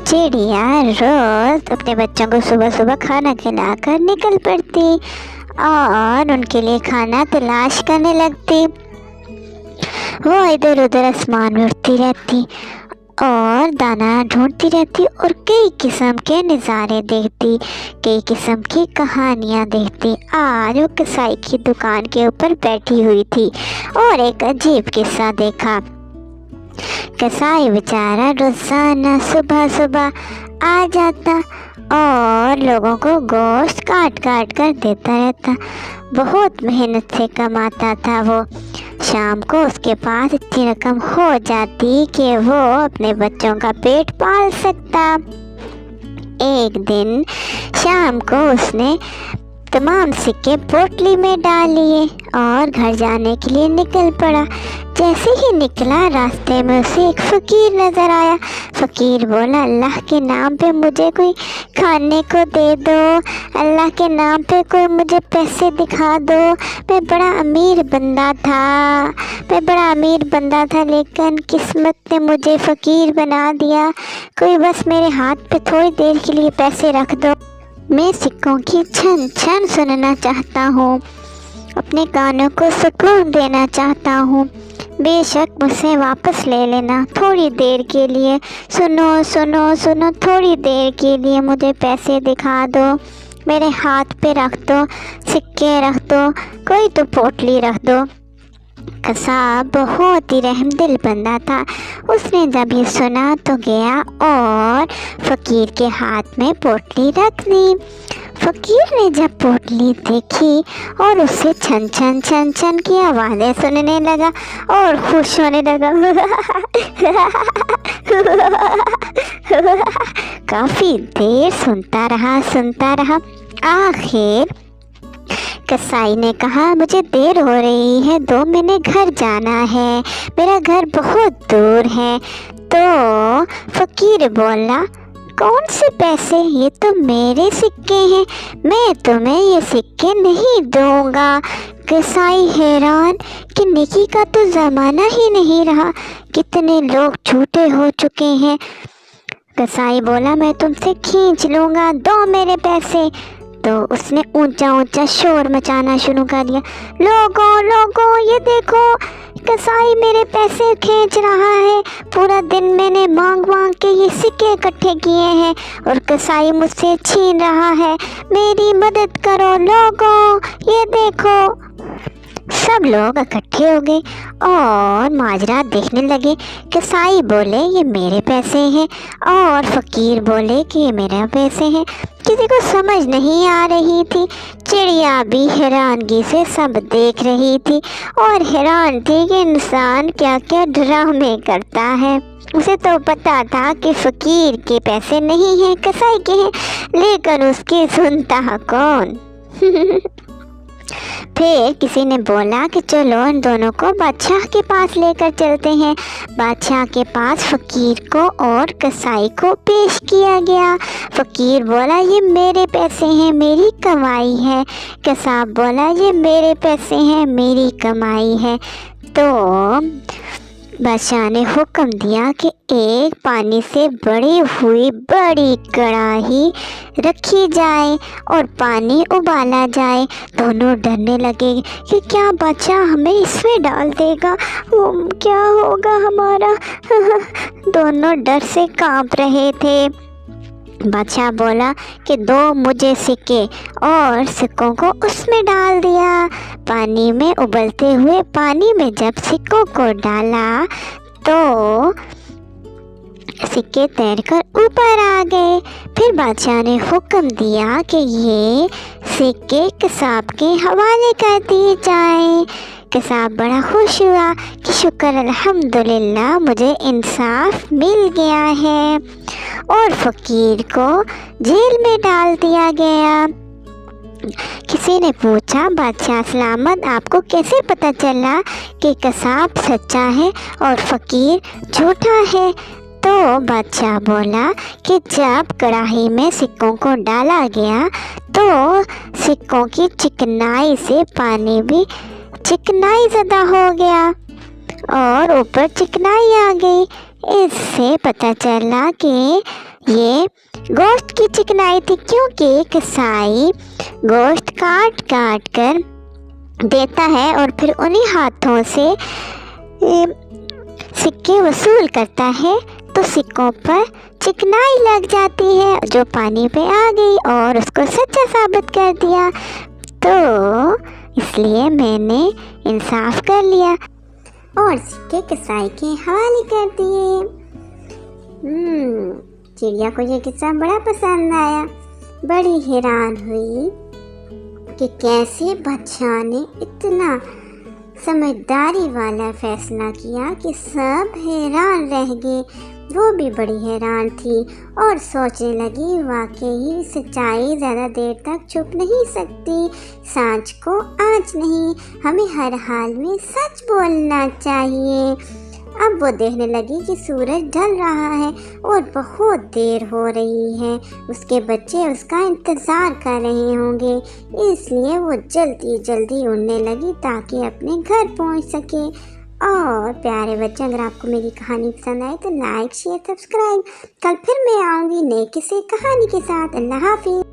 चिड़िया रोज अपने बच्चों को सुबह सुबह खाना खिलाकर निकल पड़ती और उनके लिए खाना तलाश करने लगती। वो इधर उधर आसमान में उड़ती रहती और दाना ढूंढती रहती और कई किस्म के नज़ारे देखती, कई किस्म की कहानियाँ देखती। आज वो कसाई की दुकान के ऊपर बैठी हुई थी और एक अजीब किस्सा देखा। कसाई बेचारा रोजाना सुबह सुबह आ जाता और लोगों को गोश्त काट काट कर देता रहता। बहुत मेहनत से कमाता था वो। शाम को उसके पास इतनी रकम हो जाती कि वो अपने बच्चों का पेट पाल सकता। एक दिन शाम को उसने तमाम सिक्के पोटली में डाल लिए और घर जाने के लिए निकल पड़ा। जैसे ही निकला रास्ते में उसे एक फ़कीर नज़र आया। फ़कीर बोला, अल्लाह के नाम पे मुझे कोई खाने को दे दो, अल्लाह के नाम पे कोई मुझे पैसे दिखा दो। मैं बड़ा अमीर बंदा था लेकिन किस्मत ने मुझे फ़कीर बना दिया। कोई बस मेरे हाथ पे थोड़ी देर के लिए पैसे रख दो। मैं सिक्कों की छन छन सुनना चाहता हूँ, अपने कानों को सुकून देना चाहता हूँ। बेशक मुझसे वापस ले लेना थोड़ी देर के लिए। सुनो थोड़ी देर के लिए मुझे पैसे दिखा दो, मेरे हाथ पे रख दो, सिक्के रख दो, कोई तो पोटली रख दो। कसाब बहुत ही रहमदिल बंदा था। उसने जब ये सुना तो गया और फ़कीर के हाथ में पोटली रख दी। फ़कीर ने जब पोटली देखी और उससे छन छन छन छन की आवाज़ें सुनने लगा और खुश होने लगा। काफ़ी देर सुनता रहा। आखिर कसाई ने कहा, मुझे देर हो रही है, 2 महीने घर जाना है, मेरा घर बहुत दूर है। तो फ़कीर बोला, कौन से पैसे? ये तो मेरे सिक्के हैं, मैं तुम्हें ये सिक्के नहीं दूंगा। कसाई हैरान कि नेकी का तो ज़माना ही नहीं रहा, कितने लोग झूठे हो चुके हैं। कसाई बोला, मैं तुमसे खींच लूँगा, दो मेरे पैसे। तो उसने ऊंचा शोर मचाना शुरू कर दिया, लोगों ये देखो, कसाई मेरे पैसे खींच रहा है। पूरा दिन मैंने मांग के ये सिक्के इकट्ठे किए हैं और कसाई मुझसे छीन रहा है, मेरी मदद करो लोगों, ये देखो। सब लोग इकट्ठे हो गए और माजरा देखने लगे। कसाई बोले, ये मेरे पैसे हैं और फ़कीर बोले कि ये मेरे पैसे हैं। किसी को समझ नहीं आ रही थी। चिड़िया भी हैरानगी से सब देख रही थी और हैरान थी कि इंसान क्या क्या ड्रामे करता है। उसे तो पता था कि फ़कीर के पैसे नहीं हैं, कसाई के हैं, लेकिन उसकी सुनता कौन। फिर किसी ने बोला कि चलो इन दोनों को बादशाह के पास लेकर चलते हैं। बादशाह के पास फ़कीर को और कसाई को पेश किया गया। फ़कीर बोला, ये मेरे पैसे हैं, मेरी कमाई है। कसाब बोला, ये मेरे पैसे हैं, मेरी कमाई है। तो बादशाह ने हुक्म दिया कि एक पानी से भरी हुई बड़ी कढ़ाई रखी जाए और पानी उबाला जाए। दोनों डरने लगे कि क्या बादशाह हमें इसमें डाल देगा, क्या होगा हमारा। दोनों डर से कांप रहे थे। बादशाह बोला कि दो मुझे सिक्के, और सिक्कों को उसमें डाल दिया। पानी में उबलते हुए पानी में जब सिक्कों को डाला तो सिक्के तैरकर ऊपर आ गए। फिर बादशाह ने हुक्म दिया कि ये सिक्के कसाब के हवाले कर दिए जाएं। कसाब बड़ा खुश हुआ कि शुक्र अल्हम्दुलिल्लाह, मुझे इंसाफ मिल गया है, और फ़कीर को जेल में डाल दिया गया। किसी ने पूछा, बादशाह सलामत, आपको कैसे पता चला कि कसाब सच्चा है और फ़कीर झूठा है? तो बादशाह बोला कि जब कढ़ाई में सिक्कों को डाला गया तो सिक्कों की चिकनाई से पानी भी चिकनाई ज़्यादा हो गया और ऊपर चिकनाई आ गई। اس سے پتہ چلا کہ یہ گوشت کی چکنائی تھی، کیونکہ کسائی گوشت کاٹ کاٹ کر دیتا ہے اور پھر انہی ہاتھوں سے سکے وصول کرتا ہے، تو سکوں پر چکنائی لگ جاتی ہے جو پانی پہ آ گئی اور اس کو سچا ثابت کر دیا۔ تو اس لیے میں نے انصاف کر لیا اور سکے کسائی کے حوالے کر دیے۔ چڑیا کو یہ قصہ بڑا پسند آیا، بڑی حیران ہوئی کہ کیسے بادشاہ نے اتنا سمجھداری والا فیصلہ کیا کہ سب حیران رہ گئے۔ وہ بھی بڑی حیران تھی اور سوچنے لگی واقعی سچائی زیادہ دیر تک چھپ نہیں سکتی، سانچ کو آنچ نہیں، ہمیں ہر حال میں سچ بولنا چاہیے۔ اب وہ دیکھنے لگی کہ سورج ڈھل رہا ہے اور بہت دیر ہو رہی ہے، اس کے بچے اس کا انتظار کر رہے ہوں گے، اس لیے وہ جلدی جلدی اڑنے لگی تاکہ اپنے گھر پہنچ سکے۔ اور پیارے بچے، اگر آپ کو میری کہانی پسند آئے تو لائک، شیئر، سبسکرائب۔ کل پھر میں آؤں گی نئے کسی کہانی کے ساتھ۔ اللہ حافظ۔